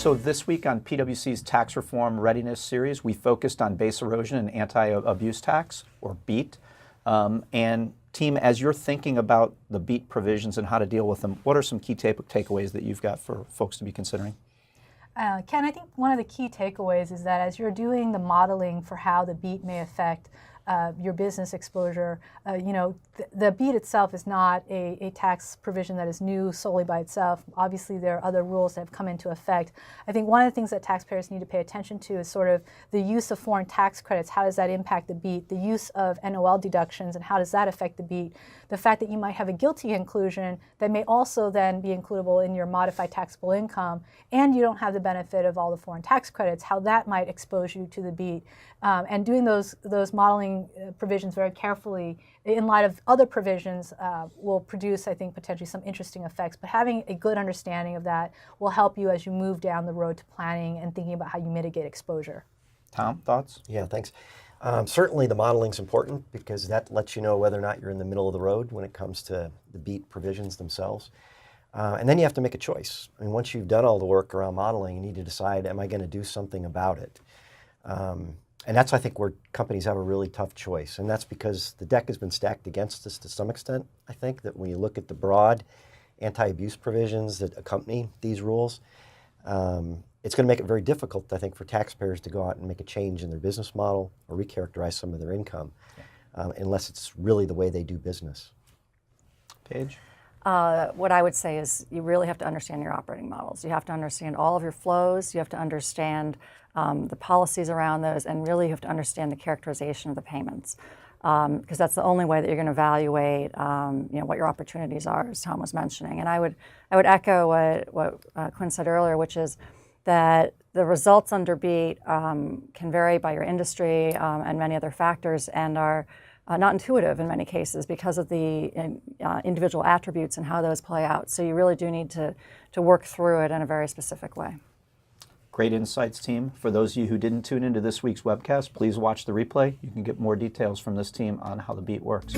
So this week on PwC's Tax Reform Readiness series, we focused on base erosion and anti-abuse tax, or BEAT. And team, as you're thinking about the BEAT provisions and how to deal with them, what are some key takeaways that you've got for folks to be considering? Ken, I think one of the key takeaways is that as you're doing the modeling for how the BEAT may affect your business exposure, the BEAT itself is not a tax provision that is new solely by itself. Obviously, there are other rules that have come into effect. I think one of the things that taxpayers need to pay attention to is sort of the use of foreign tax credits. How does that impact the BEAT? The use of NOL deductions, and how does that affect the BEAT? The fact that you might have a GILTI inclusion that may also then be includable in your modified taxable income, and you don't have the benefit of all the foreign tax credits, how that might expose you to the BEAT. And doing those modeling provisions very carefully in light of other provisions will produce, I think, potentially some interesting effects. But having a good understanding of that will help you as you move down the road to planning and thinking about how you mitigate exposure. Tom, thoughts? Yeah, thanks. Certainly the modeling's important because that lets you know whether or not you're in the middle of the road when it comes to the BEAT provisions themselves. And then you have to make a choice. I mean, once you've done all the work around modeling, you need to decide, am I going to do something about it? And that's, I think, where companies have a really tough choice. And that's because the deck has been stacked against us to some extent, I think, that when you look at the broad anti-abuse provisions that accompany these rules, it's going to make it very difficult, I think, for taxpayers to go out and make a change in their business model or recharacterize some of their income, unless it's really the way they do business. Paige? What I would say is you really have to understand your operating models. You have to understand all of your flows. You have to understand the policies around those, and really you have to understand the characterization of the payments, because that's the only way that you're going to evaluate what your opportunities are, as Tom was mentioning. And I would echo what Quinn said earlier, which is that the results under BEAT can vary by your industry and many other factors, and are not intuitive in many cases because of the individual attributes and how those play out. So you really do need to work through it in a very specific way. Great insights, team. For those of you who didn't tune into this week's webcast, please watch the replay. You can get more details from this team on how the BEAT works.